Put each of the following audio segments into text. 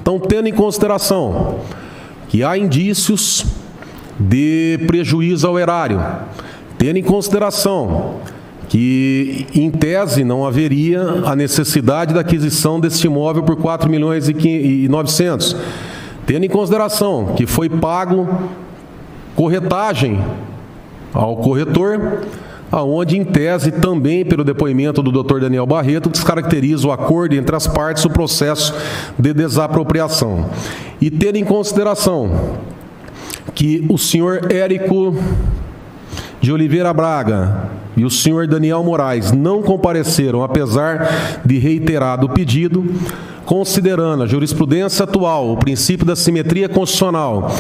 Então, tendo em consideração que há indícios de prejuízo ao erário, tendo em consideração que, em tese, não haveria a necessidade da aquisição deste imóvel por 4.900.000, tendo em consideração que foi pago corretagem ao corretor, aonde, em tese, também pelo depoimento do Dr. Daniel Barreto, descaracteriza o acordo entre as partes o processo de desapropriação. E tendo em consideração que o senhor Érico de Oliveira Braga e o senhor Daniel Moraes não compareceram, apesar de reiterado o pedido, considerando a jurisprudência atual, o princípio da simetria constitucional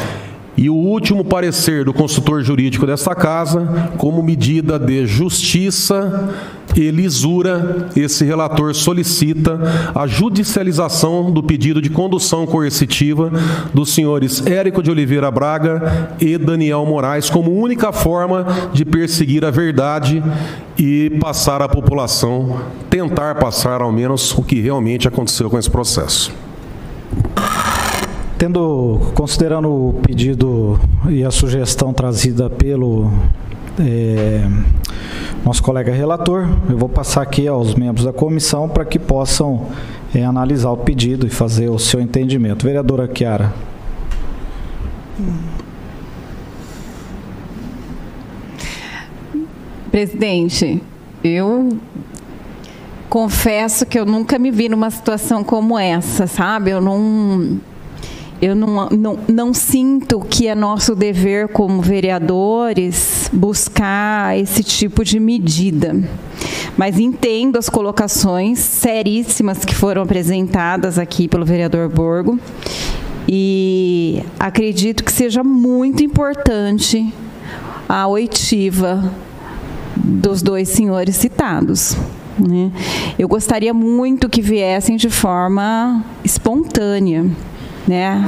e o último parecer do consultor jurídico desta casa, como medida de justiça e lisura, esse relator solicita a judicialização do pedido de condução coercitiva dos senhores Érico de Oliveira Braga e Daniel Moraes, como única forma de perseguir a verdade e passar à população, tentar passar ao menos o que realmente aconteceu com esse processo. Considerando o pedido e a sugestão trazida pelo nosso colega relator, eu vou passar aqui aos membros da comissão para que possam analisar o pedido e fazer o seu entendimento. Vereadora Chiara. Presidente, eu confesso que eu nunca me vi numa situação como essa, sabe? Eu não sinto que é nosso dever como vereadores buscar esse tipo de medida. Mas entendo as colocações seríssimas que foram apresentadas aqui pelo vereador Borgo e acredito que seja muito importante a oitiva dos dois senhores citados, né? Eu gostaria muito que viessem de forma espontânea, né,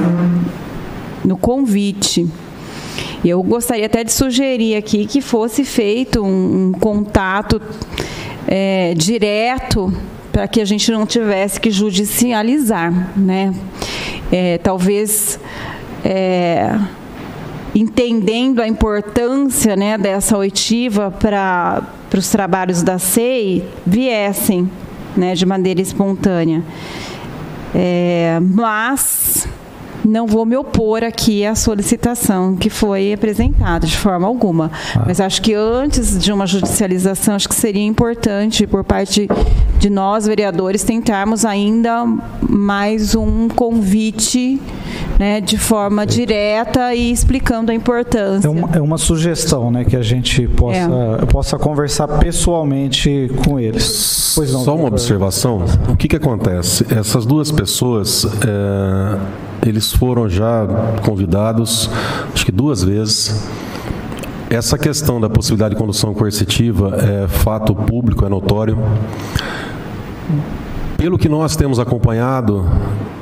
no convite. Eu gostaria até de sugerir aqui que fosse feito um contato direto para que a gente não tivesse que judicializar, né? Talvez entendendo a importância, né, dessa oitiva para os trabalhos da SEI, viessem, né, de maneira espontânea. Mas não vou me opor aqui à solicitação que foi apresentada, de forma alguma. Mas acho que antes de uma judicialização, acho que seria importante, por parte de nós, vereadores, tentarmos ainda mais um convite, né, de forma direta e explicando a importância. É uma sugestão, né, que a gente possa conversar pessoalmente com eles. Pois não, só uma observação. O que acontece? Essas duas pessoas, eles foram já convidados, acho que 2 vezes. Essa questão da possibilidade de condução coercitiva é fato público, é notório. Pelo que nós temos acompanhado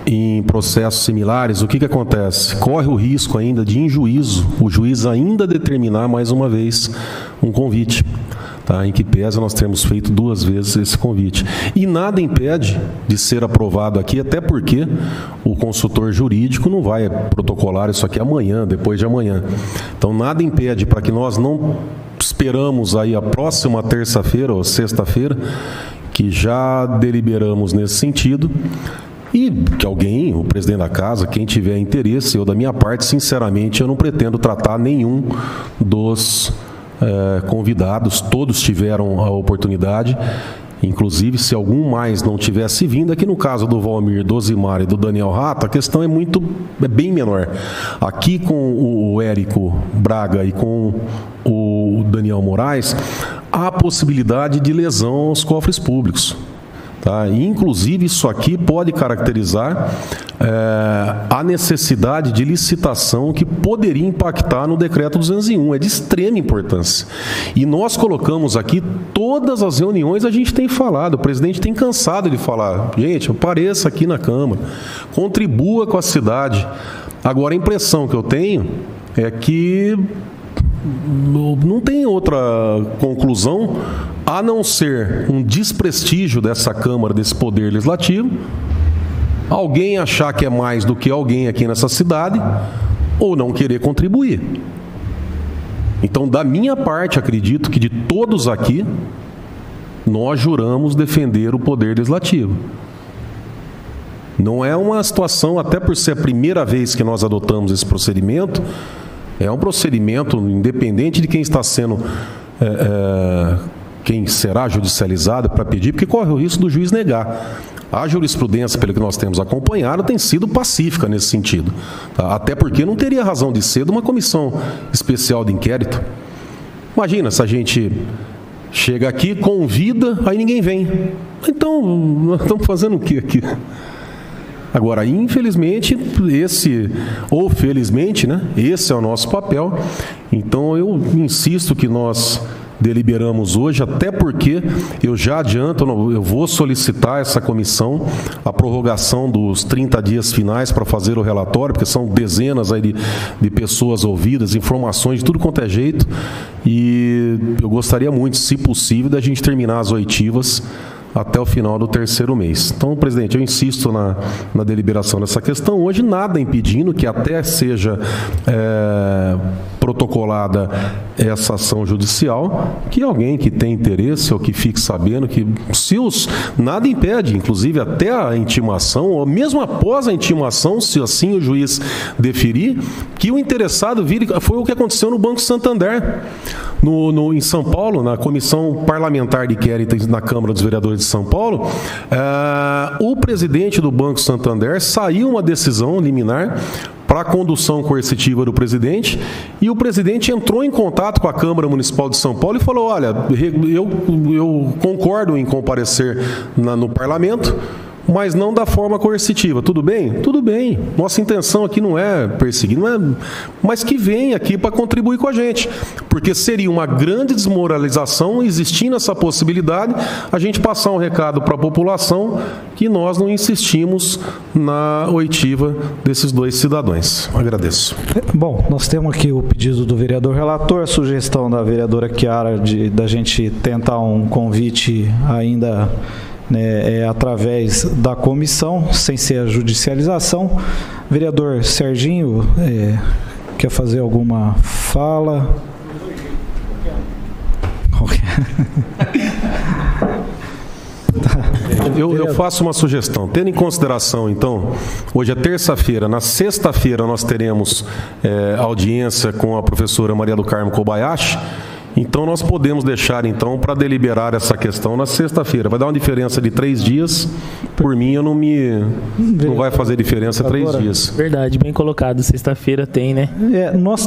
em processos similares, o que acontece? Corre o risco ainda de, em juízo, o juiz ainda determinar mais uma vez um convite, tá? Em que pese nós temos feito 2 vezes esse convite. E nada impede de ser aprovado aqui, até porque o consultor jurídico não vai protocolar isso aqui amanhã, depois de amanhã. Então, nada impede para que nós não esperamos aí a próxima terça-feira ou sexta-feira, que já deliberamos nesse sentido, e que alguém, o presidente da casa, quem tiver interesse, eu da minha parte, sinceramente, eu não pretendo tratar nenhum dos convidados, todos tiveram a oportunidade, inclusive se algum mais não tivesse vindo, aqui no caso do Valmir, do Zimar e do Daniel Rato, a questão é bem menor. Aqui com o Érico Braga e com o Daniel Moraes, há a possibilidade de lesão aos cofres públicos. Tá? E, inclusive, isso aqui pode caracterizar a necessidade de licitação que poderia impactar no decreto 201. É de extrema importância. E nós colocamos aqui, todas as reuniões a gente tem falado, o presidente tem cansado de falar, gente, apareça aqui na Câmara, contribua com a cidade. Agora, a impressão que eu tenho é que não tem outra conclusão a não ser um desprestígio dessa Câmara, desse Poder Legislativo, alguém achar que é mais do que alguém aqui nessa cidade ou não querer contribuir. Então, da minha parte, acredito que de todos aqui, nós juramos defender o poder legislativo. Não é uma situação, até por ser a primeira vez que nós adotamos esse procedimento, é um procedimento independente de quem está sendo, quem será judicializado para pedir, porque corre o risco do juiz negar. A jurisprudência, pelo que nós temos acompanhado, tem sido pacífica nesse sentido. Tá? Até porque não teria razão de ser de uma comissão especial de inquérito. Imagina se a gente chega aqui, convida, aí ninguém vem. Então, nós estamos fazendo o que aqui? Agora, infelizmente, ou felizmente, né, esse é o nosso papel. Então, eu insisto que nós deliberamos hoje, até porque eu já adianto, eu vou solicitar essa comissão a prorrogação dos 30 dias finais para fazer o relatório, porque são dezenas aí de pessoas ouvidas, informações de tudo quanto é jeito, e eu gostaria muito, se possível, da gente terminar as oitivas até o final do terceiro mês. Então, presidente, eu insisto na deliberação dessa questão. Hoje, nada impedindo que até seja protocolada essa ação judicial, que alguém que tem interesse ou que fique sabendo que nada impede, inclusive até a intimação, ou mesmo após a intimação, se assim o juiz deferir, que o interessado vire. Foi o que aconteceu no Banco Santander, em São Paulo, na Comissão Parlamentar de Inquérito na Câmara dos Vereadores de São Paulo. O presidente do Banco Santander saiu uma decisão liminar para a condução coercitiva do presidente, e o presidente entrou em contato com a Câmara Municipal de São Paulo e falou: olha, eu concordo em comparecer no parlamento, mas não da forma coercitiva. Tudo bem? Tudo bem. Nossa intenção aqui não é perseguir, mas que venha aqui para contribuir com a gente. Porque seria uma grande desmoralização, existindo essa possibilidade, a gente passar um recado para a população que nós não insistimos na oitiva desses dois cidadãos. Agradeço. Bom, nós temos aqui o pedido do vereador relator, a sugestão da vereadora Chiara da gente tentar um convite ainda através da comissão, sem ser a judicialização. Vereador Serginho, quer fazer alguma fala? Eu faço uma sugestão, tendo em consideração, então, hoje é terça-feira, na sexta-feira nós teremos audiência com a professora Maria do Carmo Kobayashi. Então, nós podemos deixar, então, para deliberar essa questão na sexta-feira. Vai dar uma diferença de 3 dias. Por mim, não vai fazer diferença 3 dias. Verdade, bem colocado. Sexta-feira tem, né? Nós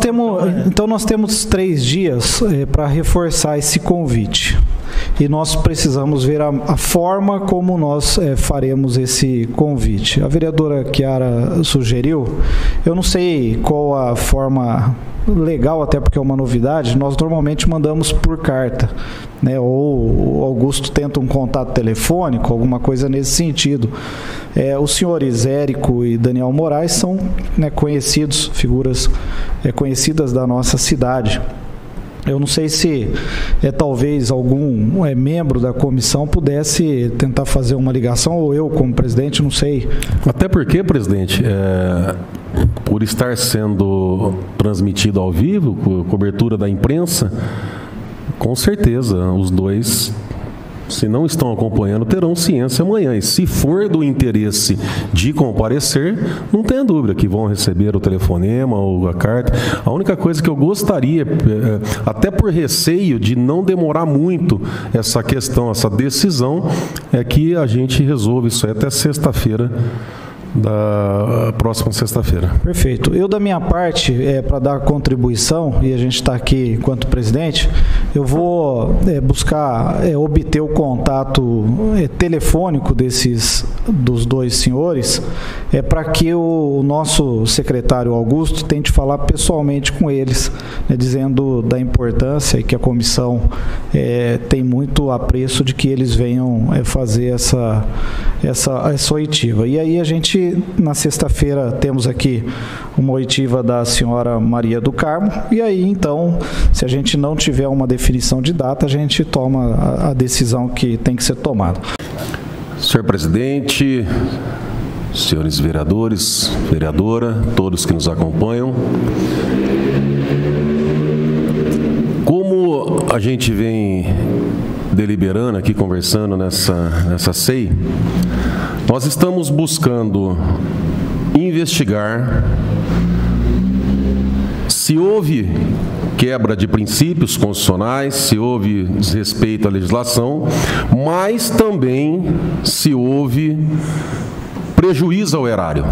temos 3 dias para reforçar esse convite. E nós precisamos ver a forma como nós faremos esse convite. A vereadora Chiara sugeriu, eu não sei qual a forma legal, até porque é uma novidade, nós normalmente mandamos por carta, né? Ou o Augusto tenta um contato telefônico, alguma coisa nesse sentido. Os senhores Érico e Daniel Moraes são, né, conhecidos, figuras conhecidas da nossa cidade. Eu não sei se talvez algum membro da comissão pudesse tentar fazer uma ligação, ou eu como presidente, não sei. Até porque, presidente, por estar sendo transmitido ao vivo, cobertura da imprensa, com certeza os dois, se não estão acompanhando, terão ciência amanhã. E se for do interesse de comparecer, não tenha dúvida que vão receber o telefonema ou a carta. A única coisa que eu gostaria, até por receio de não demorar muito essa questão, essa decisão, é que a gente resolva isso aí até sexta-feira, da próxima sexta-feira. Perfeito. Eu, da minha parte, para dar contribuição, e a gente está aqui enquanto presidente, eu vou buscar obter o contato telefônico dos dois senhores, para que o nosso secretário Augusto tente falar pessoalmente com eles, dizendo da importância e que a comissão tem muito apreço de que eles venham fazer essa oitiva. E aí a gente, na sexta-feira, temos aqui uma oitiva da senhora Maria do Carmo, e aí então, se a gente não tiver uma definição de data, a gente toma a decisão que tem que ser tomada. Senhor presidente, senhores vereadores, vereadora, todos que nos acompanham. Como a gente vem deliberando aqui, conversando nessa CEI, nós estamos buscando investigar se houve quebra de princípios constitucionais, se houve desrespeito à legislação, mas também se houve prejuízo ao erário.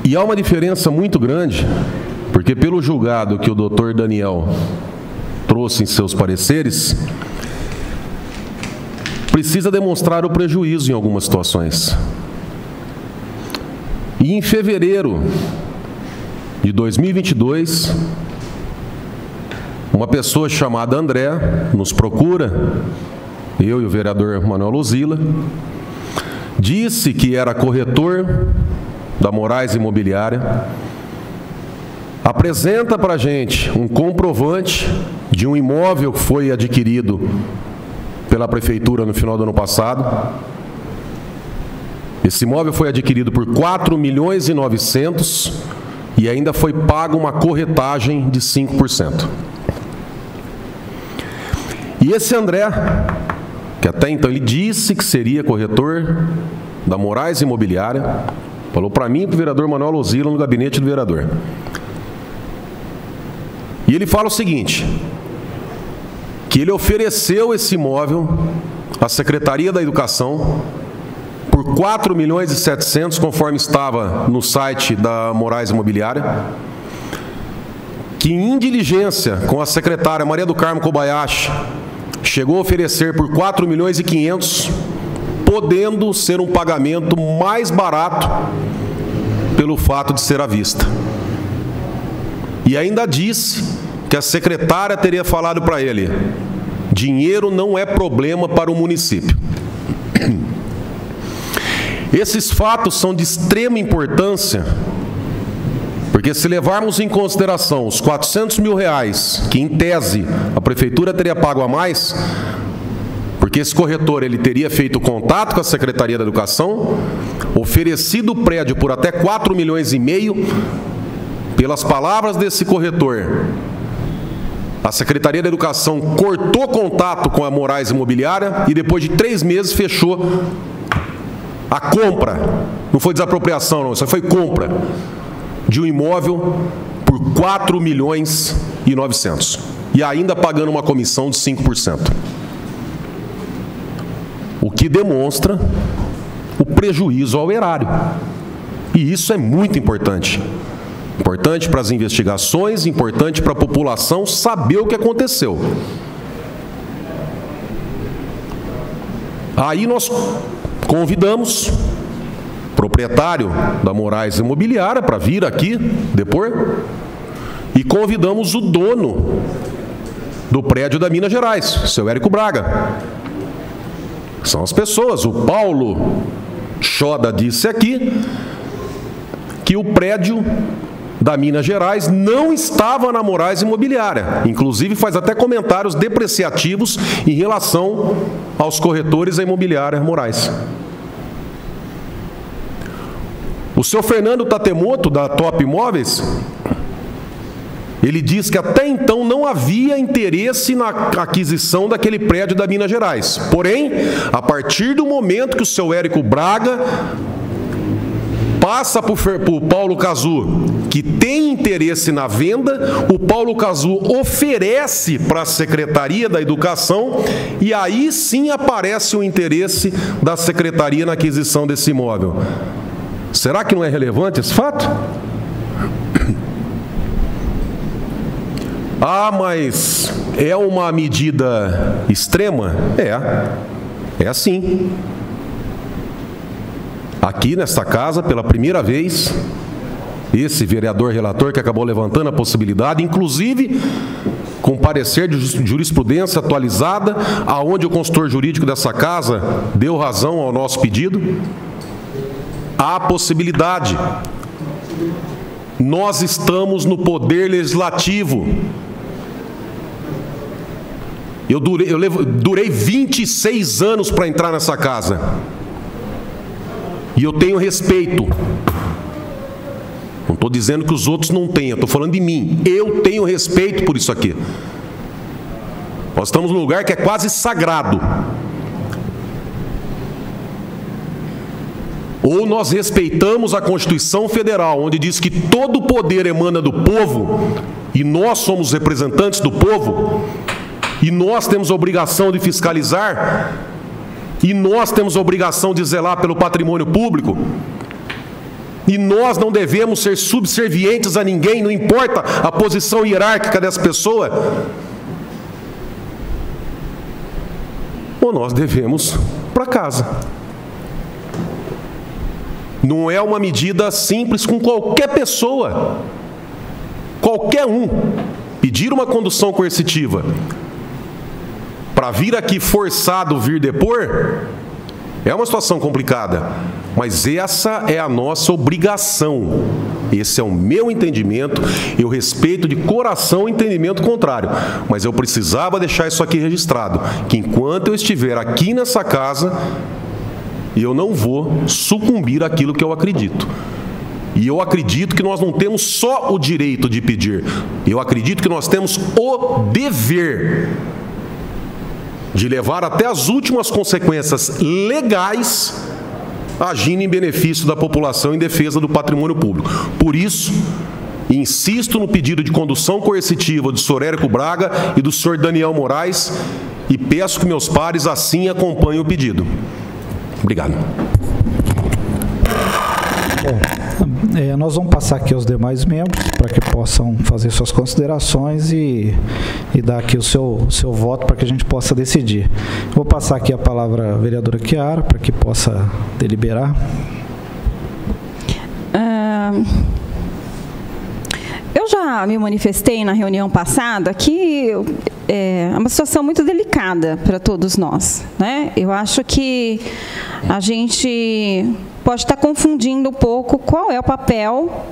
E há uma diferença muito grande, porque pelo julgado que o doutor Daniel trouxe em seus pareceres, precisa demonstrar o prejuízo em algumas situações. E em fevereiro de 2022, uma pessoa chamada André nos procura, eu e o vereador Manuel Luzila, disse que era corretor da Moraes Imobiliária, apresenta para a gente um comprovante de um imóvel que foi adquirido pela Prefeitura no final do ano passado. Esse imóvel foi adquirido por 4.900.000 e ainda foi pago uma corretagem de 5%. E esse André, que até então ele disse que seria corretor da Moraes Imobiliária, falou para mim e para o vereador Manuel Luzila no gabinete do vereador. E ele fala o seguinte, que ele ofereceu esse imóvel à Secretaria da Educação por 4.700.000, conforme estava no site da Moraes Imobiliária, que em diligência com a secretária Maria do Carmo Kobayashi, chegou a oferecer por 4.500.000, podendo ser um pagamento mais barato pelo fato de ser à vista. E ainda disse que a secretária teria falado para ele: dinheiro não é problema para o município. Esses fatos são de extrema importância, porque se levarmos em consideração os R$400.000, que em tese a prefeitura teria pago a mais, porque esse corretor ele teria feito contato com a Secretaria da Educação, oferecido o prédio por até 4,5 milhões, pelas palavras desse corretor, a Secretaria da Educação cortou contato com a Moraes Imobiliária e depois de 3 meses fechou a compra. Não foi desapropriação não, isso foi compra de um imóvel por 4.900.000 e ainda pagando uma comissão de 5%. O que demonstra o prejuízo ao erário. E isso é muito importante. Importante para as investigações, importante para a população saber o que aconteceu. Aí nós convidamos o proprietário da Moraes Imobiliária para vir aqui depor e convidamos o dono do prédio da Minas Gerais, seu Érico Braga. São as pessoas. O Paulo Choda disse aqui que o prédio da Minas Gerais não estava na Moraes Imobiliária. Inclusive faz até comentários depreciativos em relação aos corretores da imobiliária Moraes. O senhor Fernando Tatemoto, da Top Imóveis, ele diz que até então não havia interesse na aquisição daquele prédio da Minas Gerais. Porém, a partir do momento que o seu Érico Braga passa para o Paulo Cazu, que tem interesse na venda, o Paulo Cazu oferece para a Secretaria da Educação e aí sim aparece o interesse da Secretaria na aquisição desse imóvel. Será que não é relevante esse fato? Ah, mas é uma medida extrema? É assim. Aqui nesta casa, pela primeira vez, esse vereador relator que acabou levantando a possibilidade, inclusive com parecer de jurisprudência atualizada, aonde o consultor jurídico dessa casa deu razão ao nosso pedido, há a possibilidade. Nós estamos no poder legislativo. Eu durei 26 anos para entrar nessa casa. E eu tenho respeito. Não estou dizendo que os outros não tenham, estou falando de mim. Eu tenho respeito por isso aqui. Nós estamos num lugar que é quase sagrado. Ou nós respeitamos a Constituição Federal, onde diz que todo poder emana do povo, e nós somos representantes do povo, e nós temos a obrigação de fiscalizar, e nós temos a obrigação de zelar pelo patrimônio público, e nós não devemos ser subservientes a ninguém, não importa a posição hierárquica dessa pessoa, ou nós devemos para casa. Não é uma medida simples com qualquer pessoa, qualquer um. Pedir uma condução coercitiva para vir aqui forçado vir depor é uma situação complicada, mas essa é a nossa obrigação. Esse é o meu entendimento. Eu respeito de coração o entendimento contrário, mas eu precisava deixar isso aqui registrado, que enquanto eu estiver aqui nessa casa, eu não vou sucumbir àquilo que eu acredito. E eu acredito que nós não temos só o direito de pedir, eu acredito que nós temos o dever de levar até as últimas consequências legais, agindo em benefício da população em defesa do patrimônio público. Por isso, insisto no pedido de condução coercitiva do senhor Érico Braga e do senhor Daniel Moraes e peço que meus pares assim acompanhem o pedido. Obrigado. Nós vamos passar aqui aos demais membros para que possam fazer suas considerações e dar aqui o seu voto para que a gente possa decidir. Vou passar aqui a palavra à vereadora Chiara para que possa deliberar. Eu já me manifestei na reunião passada que é uma situação muito delicada para todos nós, né? Eu acho que a gente pode estar confundindo um pouco qual é o papel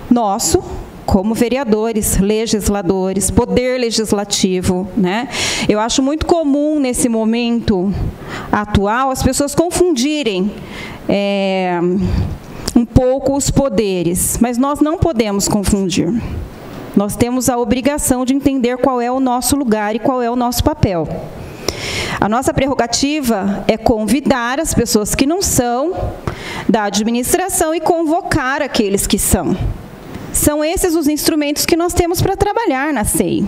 nosso como vereadores, legisladores, poder legislativo, né? Eu acho muito comum nesse momento atual as pessoas confundirem um pouco os poderes, mas nós não podemos confundir. Nós temos a obrigação de entender qual é o nosso lugar e qual é o nosso papel. A nossa prerrogativa é convidar as pessoas que não são da administração e convocar aqueles que são. São esses os instrumentos que nós temos para trabalhar na SEI.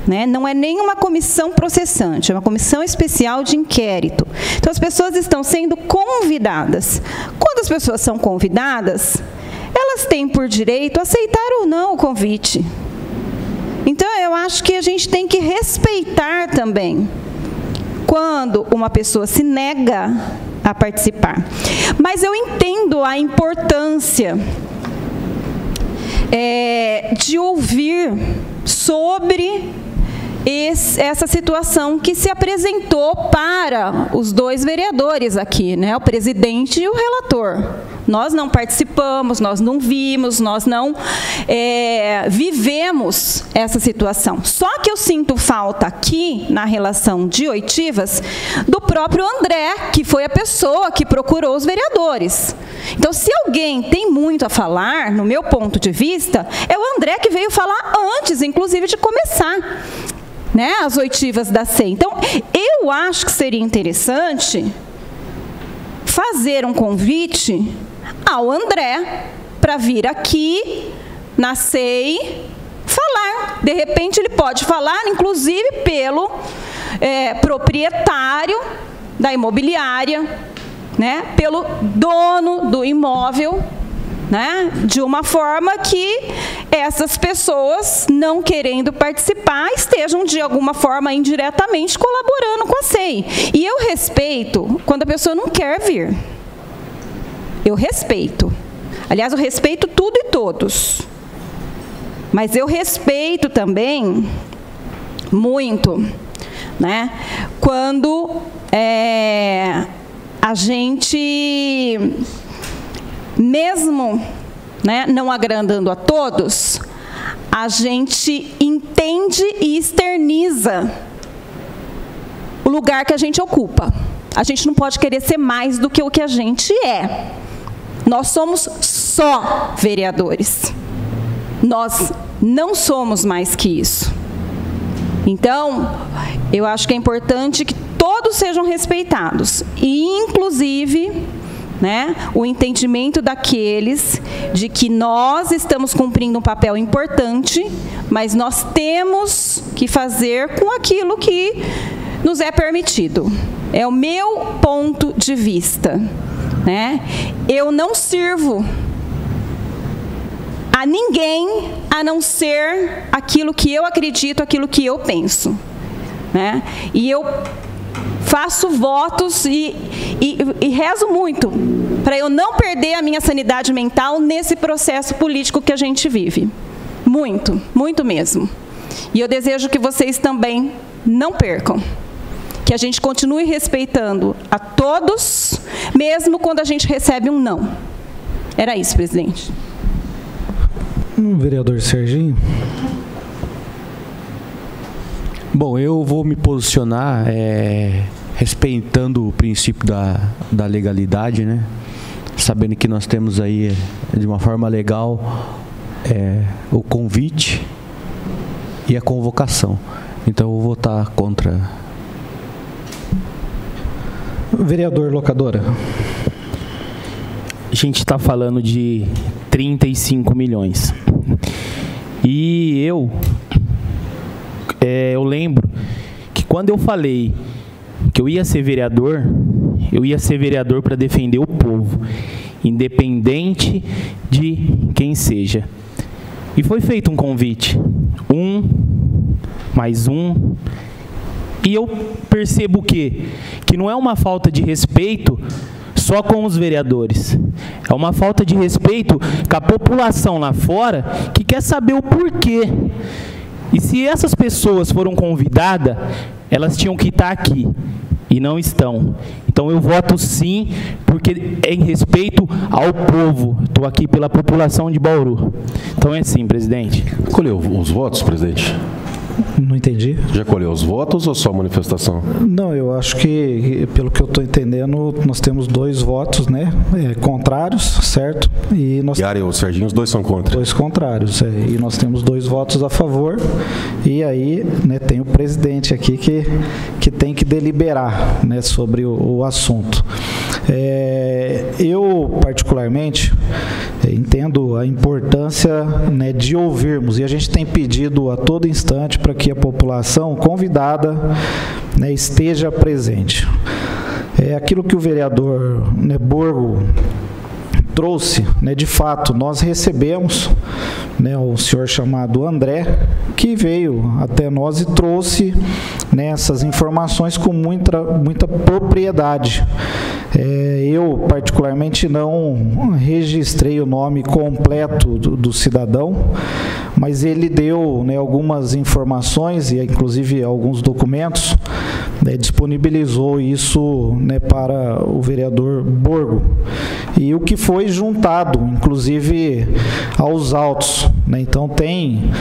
Né? Não é nenhuma comissão processante, é uma comissão especial de inquérito. Então, as pessoas estão sendo convidadas. Quando as pessoas são convidadas, elas têm por direito aceitar ou não o convite. Então, eu acho que a gente tem que respeitar também quando uma pessoa se nega a participar. Mas eu entendo a importância de ouvir sobre essa situação que se apresentou para os dois vereadores aqui, né, o presidente e o relator. Nós não participamos, nós não vimos, nós não vivemos essa situação. Só que eu sinto falta aqui, na relação de oitivas, do próprio André, que foi a pessoa que procurou os vereadores. Então, se alguém tem muito a falar, no meu ponto de vista, é o André que veio falar antes, inclusive, de começar, né, as oitivas da SEI. Então, eu acho que seria interessante fazer um convite ao André para vir aqui na SEI falar. De repente, ele pode falar, inclusive, pelo proprietário da imobiliária, né, pelo dono do imóvel, né, de uma forma que essas pessoas, não querendo participar, estejam de alguma forma indiretamente colaborando com a SEI. E eu respeito quando a pessoa não quer vir. Eu respeito. Aliás, eu respeito tudo e todos. Mas eu respeito também muito, né, quando a gente, mesmo, né, não agradando a todos, a gente entende e externiza o lugar que a gente ocupa. A gente não pode querer ser mais do que o que a gente é. Nós somos só vereadores. Nós não somos mais que isso. Então, eu acho que é importante que todos sejam respeitados, e inclusive, né, o entendimento daqueles de que nós estamos cumprindo um papel importante, mas nós temos que fazer com aquilo que nos é permitido. É o meu ponto de vista, né? Eu não sirvo a ninguém a não ser aquilo que eu acredito, aquilo que eu penso, né? E eu faço votos e rezo muito para eu não perder a minha sanidade mental nesse processo político que a gente vive. Muito, muito mesmo. E eu desejo que vocês também não percam. Que a gente continue respeitando a todos, mesmo quando a gente recebe um não. Era isso, presidente. Vereador Serginho. Bom, eu vou me posicionar respeitando o princípio da legalidade, né? Sabendo que nós temos aí, de uma forma legal, o convite e a convocação. Então, eu vou votar contra. Vereador Locadora. A gente está falando de 35 milhões. E eu lembro que quando eu falei que eu ia ser vereador para defender o povo, independente de quem seja. E foi feito um convite, mais um, e eu percebo que não é uma falta de respeito só com os vereadores. É uma falta de respeito com a população lá fora que quer saber o porquê. E se essas pessoas foram convidadas, elas tinham que estar aqui e não estão. Então eu voto sim, porque é em respeito ao povo. Estou aqui pela população de Bauru. Então é sim, presidente. Colheu os votos, presidente? Não entendi. Já colheu os votos ou só manifestação? Não, eu acho que, pelo que eu estou entendendo, nós temos 2 votos, né, contrários, certo? E o Serginho, os 2 são contra. 2 contrários, e nós temos 2 votos a favor, e aí, né, tem o presidente aqui que tem que deliberar, né, sobre o assunto. Eu, particularmente, entendo a importância, né, de ouvirmos, e a gente tem pedido a todo instante para que a população convidada, né, esteja presente. Aquilo que o vereador, né, Borgo trouxe, né, de fato, nós recebemos, né, um senhor chamado André, que veio até nós e trouxe, né, essas informações com muita propriedade. Eu, particularmente, não registrei o nome completo do cidadão, mas ele deu, né, algumas informações e, inclusive, alguns documentos, né, disponibilizou isso, né, para o vereador Borgo. E o que foi juntado, inclusive, aos autos, né? Então, tem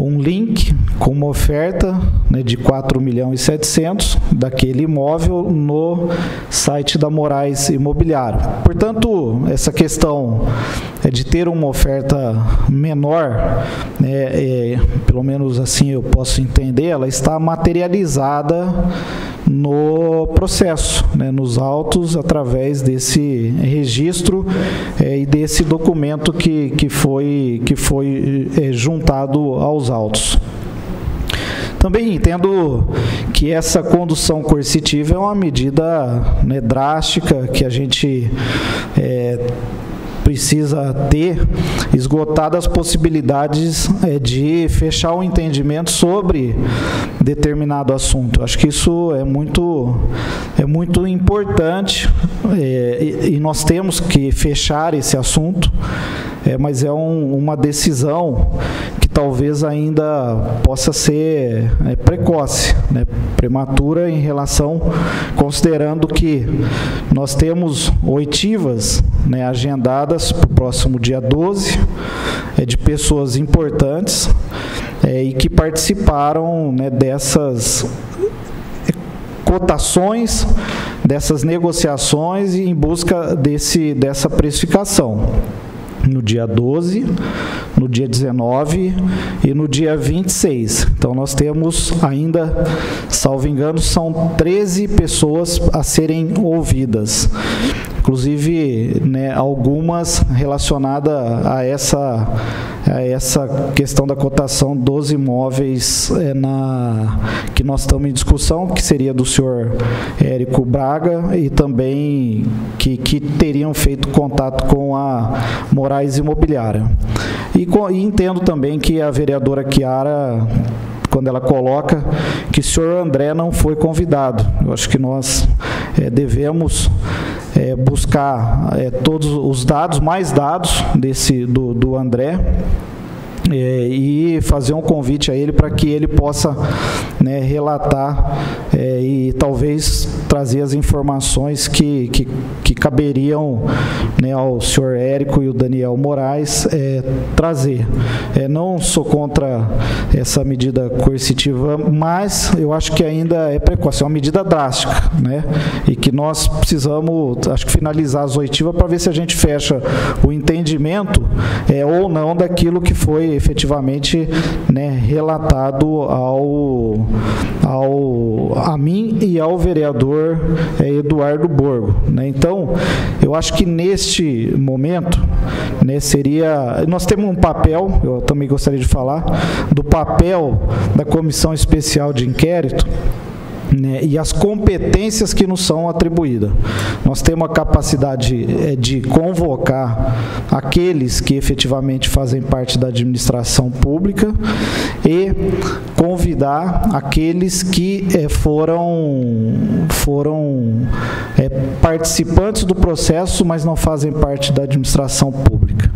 um link com uma oferta, né, de 4.700.000 daquele imóvel no site da Moraes Imobiliário. Portanto, essa questão de ter uma oferta menor, pelo menos assim eu posso entender, ela está materializada no processo, né, nos autos, através desse registro e desse documento que foi juntado aos autos. Também entendo que essa condução coercitiva é uma medida, né, drástica, que a gente precisa ter, esgotadas as possibilidades de fechar um entendimento sobre determinado assunto. Acho que isso é muito importante, e nós temos que fechar esse assunto, mas é uma decisão que talvez ainda possa ser precoce, né, prematura em relação, considerando que nós temos oitivas, né, agendadas para o próximo dia 12, de pessoas importantes e que participaram, né, dessas cotações dessas negociações e em busca dessa precificação. No dia 12, no dia 19 e no dia 26. Então, nós temos ainda, salvo engano, são 13 pessoas a serem ouvidas. Inclusive, né, algumas relacionadas a essa questão da cotação dos imóveis que nós estamos em discussão, que seria do senhor Érico Braga, e também que teriam feito contato com a Moraes Imobiliária. E entendo também que a vereadora Chiara, quando ela coloca que o senhor André não foi convidado. Eu acho que nós devemos buscar todos os dados, mais dados do André, e fazer um convite a ele para que ele possa, né, relatar e talvez trazer as informações que caberiam, né, ao senhor Érico e o Daniel Moraes trazer. Não sou contra essa medida coercitiva, mas eu acho que ainda é precoce, é uma medida drástica, né, e que nós precisamos, acho que, finalizar as oitivas para ver se a gente fecha o entendimento ou não daquilo que foi efetivamente, né, relatado a mim e ao vereador Eduardo Borgo, né? Então, eu acho que neste momento, né, nós temos um papel, eu também gostaria de falar, do papel da Comissão Especial de Inquérito, né, e as competências que nos são atribuídas. Nós temos a capacidade de convocar aqueles que efetivamente fazem parte da administração pública e convidar aqueles que foram participantes do processo, mas não fazem parte da administração pública.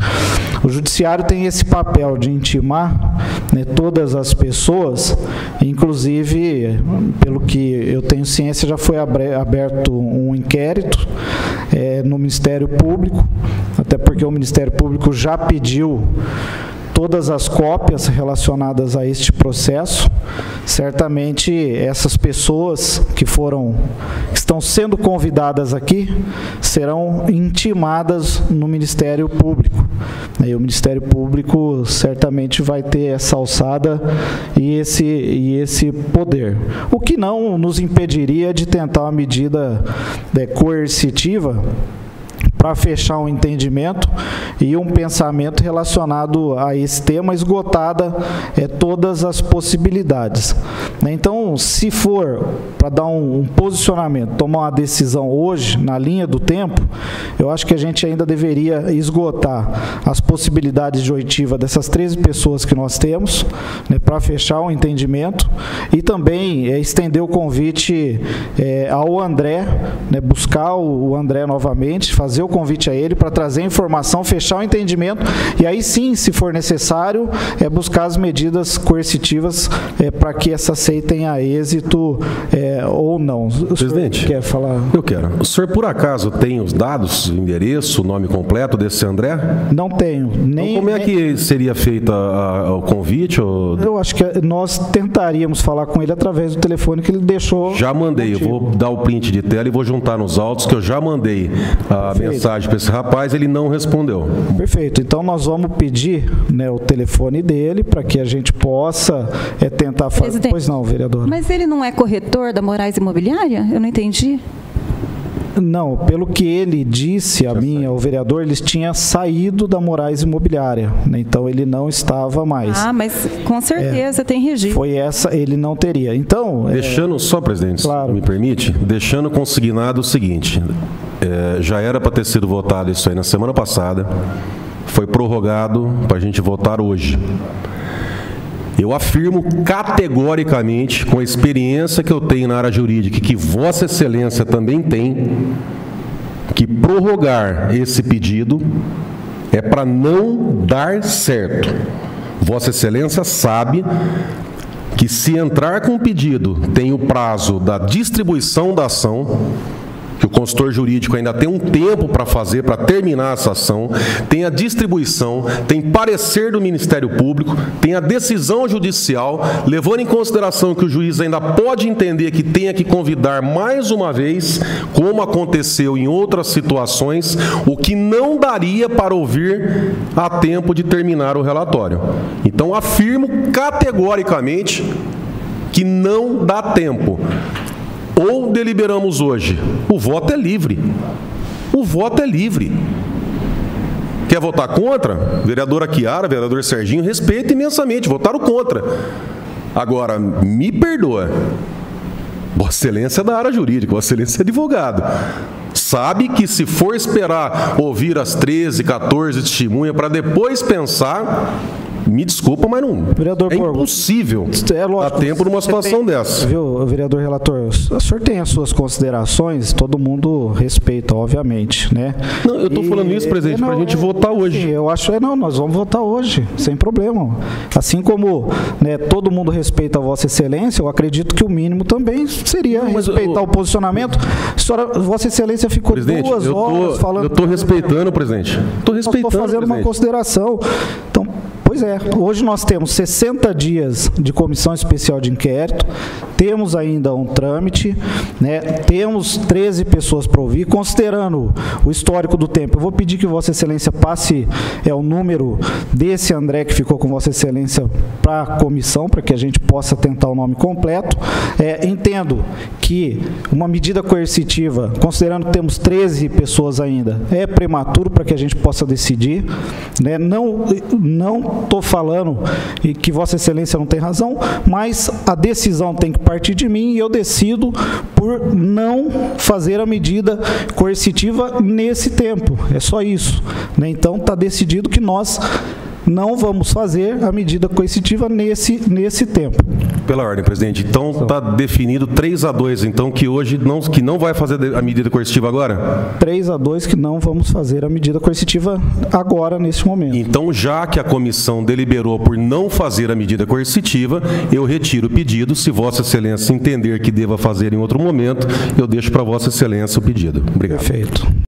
O judiciário tem esse papel de intimar, né, todas as pessoas, inclusive, pelo que eu tenho ciência, já foi aberto um inquérito no Ministério Público, até porque o Ministério Público já pediu todas as cópias relacionadas a este processo. Certamente essas pessoas que estão sendo convidadas aqui serão intimadas no Ministério Público. E o Ministério Público certamente vai ter essa alçada e esse poder. O que não nos impediria de tentar uma medida coercitiva para fechar um entendimento e um pensamento relacionado a esse tema, esgotada todas as possibilidades. Então, se for para dar um posicionamento, tomar uma decisão hoje, na linha do tempo, eu acho que a gente ainda deveria esgotar as possibilidades de oitiva dessas 13 pessoas que nós temos, né, para fechar um entendimento, e também estender o convite ao André, né, buscar o André novamente, fazer o convite a ele para trazer informação, fechar o entendimento, e aí sim, se for necessário, buscar as medidas coercitivas para que essa SEI tenha êxito ou não. Presidente, quer falar? Eu quero. O senhor, por acaso, tem os dados, o endereço, o nome completo desse André? Não tenho. Então, como é que seria feito o convite? Eu acho que nós tentaríamos falar com ele através do telefone que ele deixou. Já mandei, eu vou dar o print de tela e vou juntar nos autos, que eu já mandei a mensagem para esse rapaz, ele não respondeu. Perfeito. Então, nós vamos pedir, né, o telefone dele para que a gente possa tentar fazer. Pois não, vereador. Mas ele não é corretor da Moraes Imobiliária? Eu não entendi. Não, pelo que ele disse a mim, ao vereador, eles tinham saído da Moraes Imobiliária, né? Então ele não estava mais. Ah, mas com certeza tem registro. Foi essa, ele não teria. Então, deixando só, presidente, claro, me permite, deixando consignado o seguinte, já era para ter sido votado isso aí na semana passada, foi prorrogado para a gente votar hoje. Eu afirmo categoricamente, com a experiência que eu tenho na área jurídica, que Vossa Excelência também tem, que prorrogar esse pedido é para não dar certo. Vossa Excelência sabe que se entrar com o pedido, tem o prazo da distribuição da ação, que o consultor jurídico ainda tem um tempo para fazer, para terminar essa ação, tem a distribuição, tem parecer do Ministério Público, tem a decisão judicial, levando em consideração que o juiz ainda pode entender que tenha que convidar mais uma vez, como aconteceu em outras situações, o que não daria para ouvir a tempo de terminar o relatório. Então, afirmo categoricamente que não dá tempo. Ou deliberamos hoje. O voto é livre. O voto é livre. Quer votar contra? Vereadora Chiara, vereador Serginho, respeito imensamente. Votaram contra. Agora, me perdoa. Vossa Excelência é da área jurídica, Vossa Excelência é advogado. Sabe que se for esperar ouvir as 13, 14 testemunhas para depois pensar... Me desculpa, mas não. Vereador é impossível dar tempo numa situação dessa. Viu, vereador relator, o senhor tem as suas considerações, todo mundo respeita, obviamente, né? Não, eu estou falando isso, presidente, para a gente votar hoje. Sim, eu acho, nós vamos votar hoje, sem problema. Assim como, né, todo mundo respeita a Vossa Excelência, eu acredito que o mínimo também seria respeitar o posicionamento. Vossa Excelência ficou presidente, 2 horas falando... Eu estou respeitando, presidente. Estou respeitando, estou fazendo uma consideração. Então, pois é, hoje nós temos 60 dias de comissão especial de inquérito, temos ainda um trâmite, né, temos 13 pessoas para ouvir, considerando o histórico do tempo. Eu vou pedir que Vossa Excelência passe o número desse André que ficou com Vossa Excelência para a comissão, para que a gente possa tentar o nome completo. Entendo que uma medida coercitiva, considerando que temos 13 pessoas ainda, é prematuro para que a gente possa decidir, né? Não estou falando que Vossa Excelência não tem razão, mas a decisão tem que partir de mim e eu decido por não fazer a medida coercitiva nesse tempo. É só isso, né? Então está decidido que nós não vamos fazer a medida coercitiva nesse tempo. Pela ordem, presidente. Então está definido 3-2, então, que hoje não vai fazer a medida coercitiva agora? 3-2 que não vamos fazer a medida coercitiva agora, nesse momento. Então, já que a comissão deliberou por não fazer a medida coercitiva, eu retiro o pedido. Se Vossa Excelência entender que deva fazer em outro momento, eu deixo para Vossa Excelência o pedido. Obrigado. Perfeito.